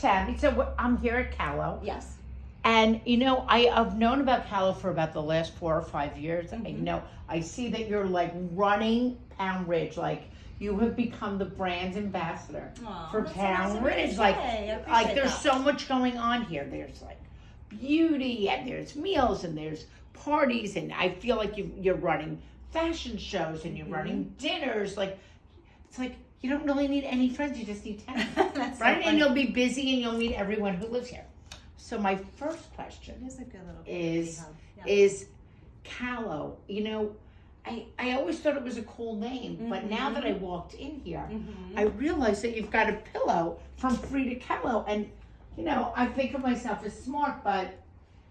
savvy. So I'm here at Kahlo. Yes. And, you know, I've known about Kahlo for about the last 4 or 5 years. Mm-hmm. I see that you're like running Pound Ridge. Like, you have become the brand ambassador for Pound Ridge. Like there's so much going on here. There's like beauty, and there's meals, and there's parties, and I feel like you're running fashion shows, and you're running dinners. Like, it's like you don't really need any friends. You just need 10. Right? And you'll be busy, and you'll meet everyone who lives here. So my first question is Kahlo. You know, I always thought it was a cool name, but now that I walked in here, I realized that you've got a pillow from Frida Kahlo, and you know, I think of myself as smart, but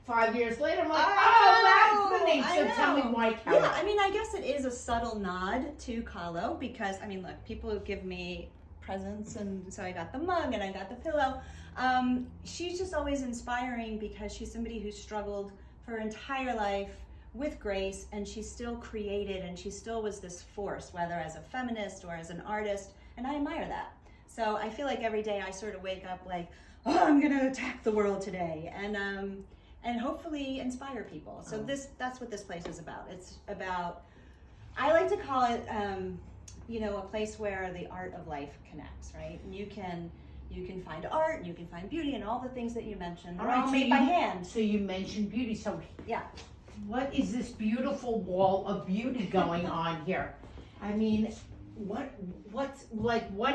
5 years later, I'm like, that's the name. So tell me why Kahlo. Yeah, I mean, I guess it is a subtle nod to Kahlo because, I mean, look, people give me presents, and so I got the mug and I got the pillow. She's just always inspiring because she's somebody who struggled for her entire life with grace, and she still created, and she still was this force, whether as a feminist or as an artist, and I admire that. So I feel like every day I sort of wake up like, oh, I'm gonna attack the world today, and hopefully inspire people. So that's what this place is about. It's about, I like to call it, you know, a place where the art of life connects, right? And you can find art, and you can find beauty, and all the things that you mentioned. They're all made by hand. So you mentioned beauty. So yeah. What is this beautiful wall of beauty going on here? I mean, what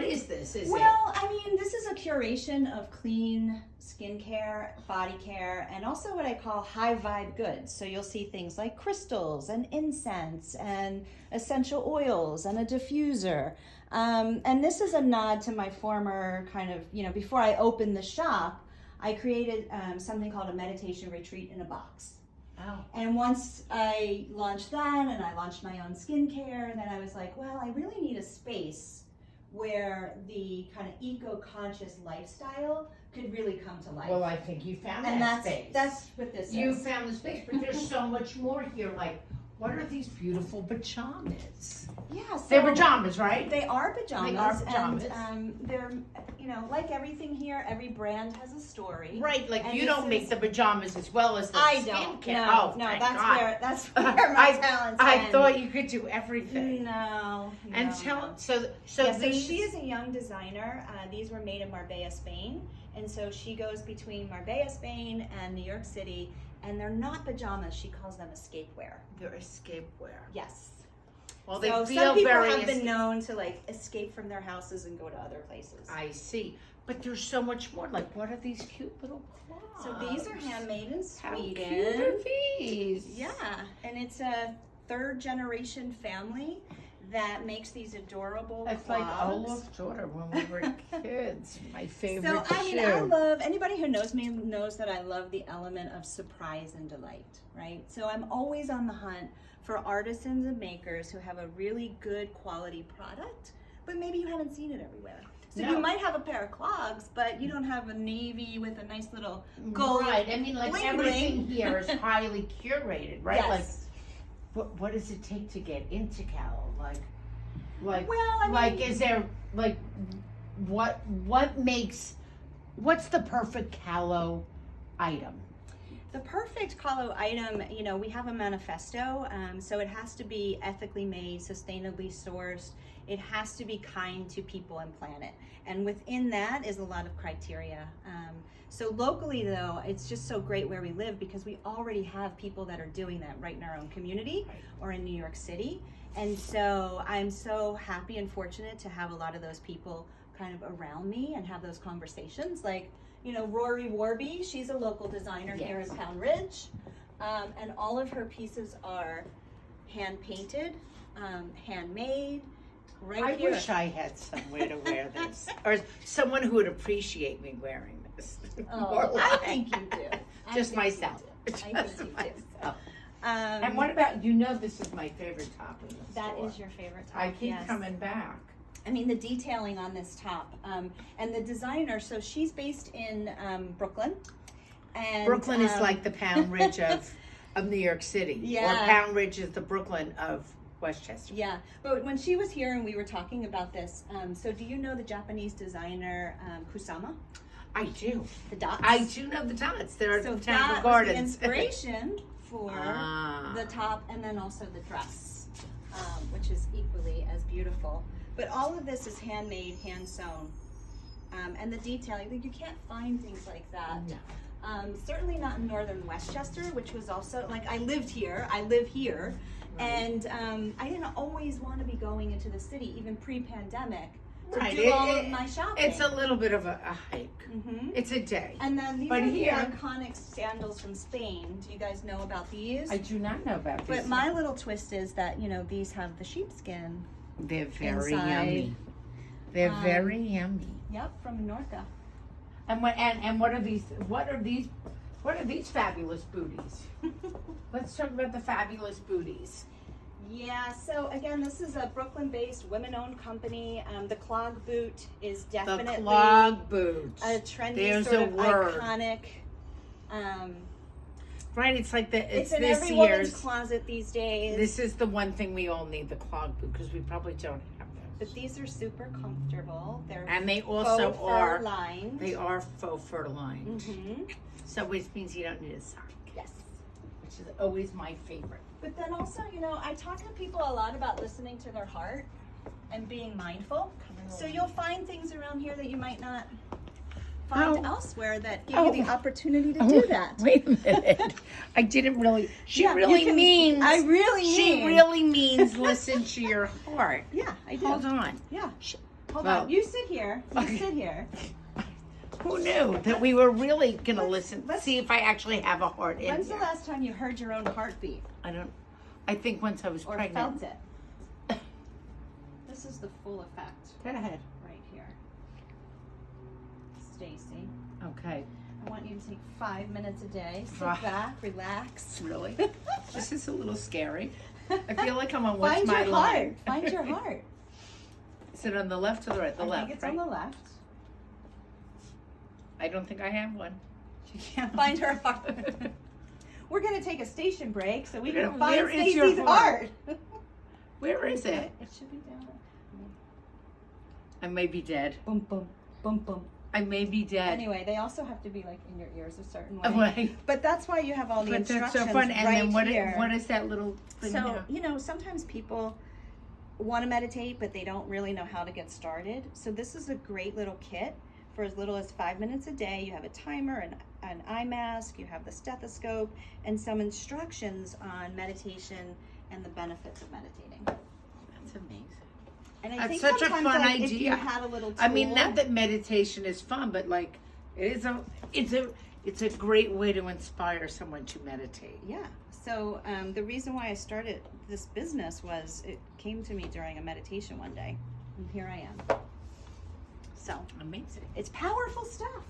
is this? I mean, this is a curation of clean skincare, body care, and also what I call high vibe goods. So you'll see things like crystals and incense and essential oils and a diffuser. And this is a nod to my former kind of, you know, before I opened the shop, I created something called a meditation retreat in a box. Oh. And once I launched that and I launched my own skincare, then I was like, well, I really need a space where the kind of eco-conscious lifestyle could really come to life. Well, I think you found that space. That's what this is. You found the space, but there's so much more here. Like, what are these beautiful pajamas? Yeah, so they're pajamas, right? They are pajamas. They are pajamas. And they're, you know, like everything here, every brand has a story. Right, like and you don't make the pajamas as well as the skincare. No, that's where my talents I thought you could do everything. No. And so she is a young designer. These were made in Marbella, Spain, and so she goes between Marbella, Spain, and New York City. And they're not pajamas. She calls them escape wear. They're escape wear. Yes. Well, they so feel some people very have been known to like escape from their houses and go to other places. I see. But there's so much more. Like, what are these cute little cloths? So these are handmade in Sweden. How cute are these? Yeah. And it's a 3rd generation family that makes these adorable It's clogs. like Olaf's daughter when we were kids. My favorite So, I mean, I love, anybody who knows me knows that I love the element of surprise and delight, right? So I'm always on the hunt for artisans and makers who have a really good quality product, but maybe you haven't seen it everywhere. So you might have a pair of clogs, but you don't have a navy with a nice little gold. Right. I mean, like bling everything bling. here is highly curated, right? Yes. Like, what does it take to get into Kahlo? Like, well, I mean, like, is there like, what's the perfect Kahlo item? The perfect Kahlo item, you know, we have a manifesto, so it has to be ethically made, sustainably sourced. It has to be kind to people and planet. And within that is a lot of criteria. So locally, though, it's just so great where we live because we already have people that are doing that right in our own community or in New York City. And so I'm so happy and fortunate to have a lot of those people kind of around me and have those conversations. Like, you know, Rory Warby, she's a local designer here in Pound Ridge. And all of her pieces are hand painted, handmade, right here. I wish I had somewhere to wear this. Or someone who would appreciate me wearing this. Oh, I think you do. Just myself. I think you do. And what about, you know, this is my favorite top in the That store. is your favorite top. I keep coming back. I mean, the detailing on this top, and the designer, so she's based in Brooklyn. And Brooklyn is like the Pound Ridge of New York City. Yeah. Or Pound Ridge is the Brooklyn of Westchester. Yeah, but when she was here and we were talking about this, so do you know the Japanese designer Kusama? I do. The dots. I do know the dots. They're so Botanical that Gardens. was the inspiration for the top, and then also the dress, which is equally as beautiful. But all of this is handmade, hand sewn, and the detailing. You can't find things like that. No. Certainly not in northern Westchester, which was also like I live here, right. And I didn't always want to be going into the city, even pre-pandemic, to do all of my shopping. It's a little bit of a hike. It's a day. And then these are the iconic sandals from Spain. Do you guys know about these? I do not know about these. But my little twist is that, you know, these have the sheepskin. They're very inside. Yummy. They're very yummy. Yep, from Menorca. And what are these? What are these fabulous booties? Let's talk about the fabulous booties. Yeah. So again, this is a Brooklyn-based, women-owned company. The clog boot is definitely the clog boot. A trendy There's sort a of word. Iconic. Right. It's like It's in this every year's woman's closet these days. This is the one thing we all need: the clog boot, because we probably don't have those. But these are super comfortable. They're And they also faux are fur lined. They are faux fur lined. Mm-hmm. So which means you don't need a sock. Yes. Which is always my favorite. But then also, you know, I talk to people a lot about listening to their heart and being mindful. So you'll find things around here that you might not find elsewhere that give you the opportunity to do that. Wait a minute. I didn't really. She really means. I really mean. She really means listen to your heart. Yeah, I do. Hold on. Yeah. Hold on. You sit here. You sit here. Who knew that we were really going to listen? See if I actually have a heart in When's here. the last time you heard your own heartbeat? I think once I was or pregnant. felt it. This is the full effect. Go ahead. Right here. Stacy. Okay. I want you to take 5 minutes a day. Sit Right. back, relax. Really? This is a little scary. I feel like I'm on What's Find My your Line. heart. Find your heart. Is it on the left or the right? The left, I think it's right? on the left. I don't think I have one. She can't find her heart. We're going to take a station break so we can Where find is your Stacy's heart. Where is it? It should be down. I may be dead. Boom, boom, boom, boom. I may be dead. Anyway, they also have to be like in your ears a certain way. Right. But that's why you have all the But instructions that's so fun. And right then here. what is that little thing So, here? you know, sometimes people want to meditate, but they don't really know how to get started. So this is a great little kit for as little as 5 minutes a day. You have a timer, an eye mask, you have the stethoscope, and some instructions on meditation and the benefits of meditating. That's amazing. And I That's think such a sometimes, fun like, if you idea. had a little tool, I mean, not that meditation is fun, but like it's a great way to inspire someone to meditate. Yeah. So the reason why I started this business was it came to me during a meditation one day, and here I am. So Amazing. it's powerful stuff.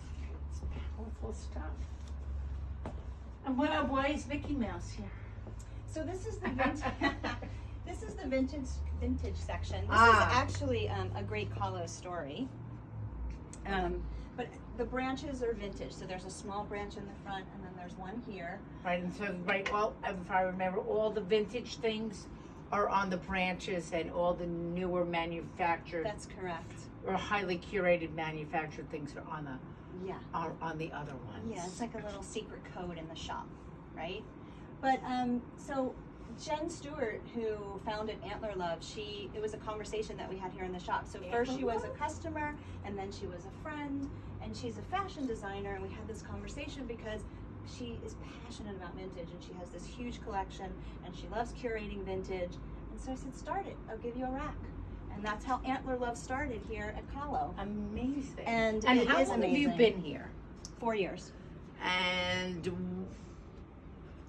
It's powerful stuff. And why is Mickey Mouse here? So this is the vintage. This is the vintage section. This is actually a great Kahlo story. But the branches are vintage. So there's a small branch in the front, and then there's one here. Right, and so well, if I remember, all the vintage things are on the branches, and all the newer manufactured That's correct. or highly curated manufactured things are on the other ones. Yeah, it's like a little secret code in the shop, right? But so Jen Stewart, who founded Antler Love, it was a conversation that we had here in the shop. So first she was a customer, and then she was a friend, and she's a fashion designer, and we had this conversation because she is passionate about vintage, and she has this huge collection, and she loves curating vintage. And so I said, start it. I'll give you a rack. And that's how Antler Love started here at Kahlo. Amazing. And how it is long have you amazing. been here? 4 years. And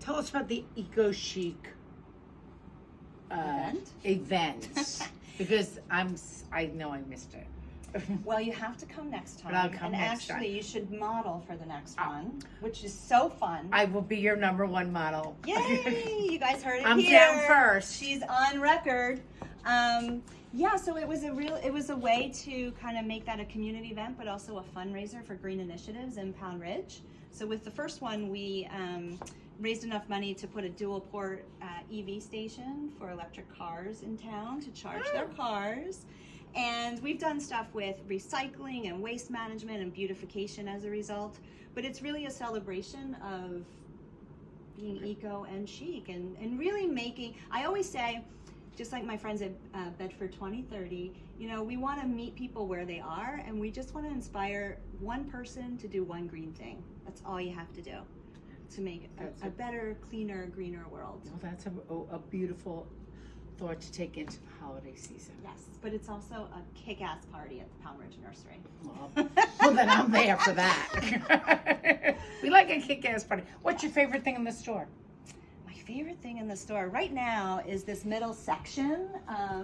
tell us about the Eco Chic events because I know I missed it. Well, you have to come next time. But I'll come and next actually, time. you should model for the next one, which is so fun. I will be your #1 model. Yay! You guys heard it I'm here. down first. She's on record. Yeah, so it was a way to kind of make that a community event, but also a fundraiser for green initiatives in Pound Ridge. So with the first one, we raised enough money to put a dual port EV station for electric cars in town to charge their cars. And we've done stuff with recycling and waste management and beautification as a result. But it's really a celebration of being eco and chic and really making, I always say, just like my friends at Bedford 2030, you know, we want to meet people where they are, and we just want to inspire one person to do one green thing. That's all you have to do to make a better, cleaner, greener world. Well, that's a beautiful thought to take into the holiday season. Yes, but it's also a kick-ass party at the Palm Ridge Nursery. Well, then I'm there for that. We like a kick-ass party. What's your favorite thing in the store? My favorite thing in the store right now is this middle section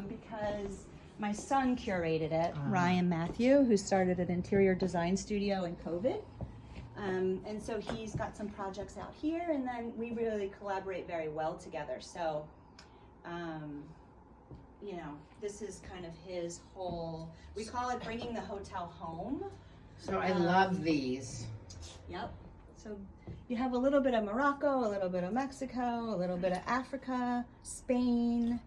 because my son curated it, Ryan Matthew, who started an interior design studio in COVID. And so he's got some projects out here, and then we really collaborate very well together. So, you know, this is kind of his whole, we call it bringing the hotel home. So I love these. Yep. So you have a little bit of Morocco, a little bit of Mexico, a little bit of Africa, Spain,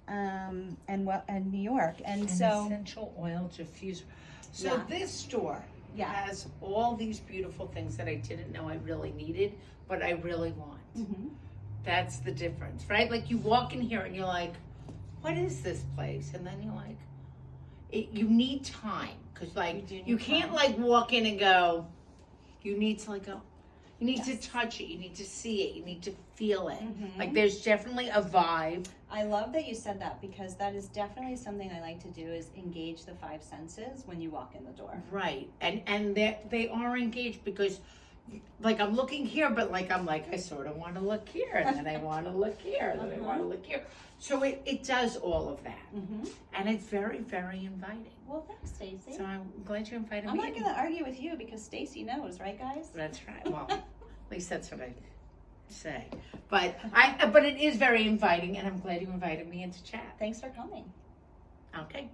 and New York. And so essential oil diffuser. So this store has all these beautiful things that I didn't know I really needed, but I really want. Mm-hmm. That's the difference, right? Like you walk in here and you're like, what is this place? And then you're like, you need time. Because like, you can't like walk in and go, you need to like go, you need to touch it, you need to see it, you need to feel it. Mm-hmm. Like there's definitely a vibe. I love that you said that because that is definitely something I like to do is engage the five senses when you walk in the door. Right, and they are engaged because like I'm looking here, but like I'm like I sort of want to look here, and then I want to look here, and then I want to look here. So it does all of that, and it's very, very inviting. Well, thanks, Stacy. So I'm glad you invited me. I'm not going to argue with you because Stacy knows, right, guys? That's right. Well, at least that's what I say. But it is very inviting, and I'm glad you invited me into chat. Thanks for coming. Okay.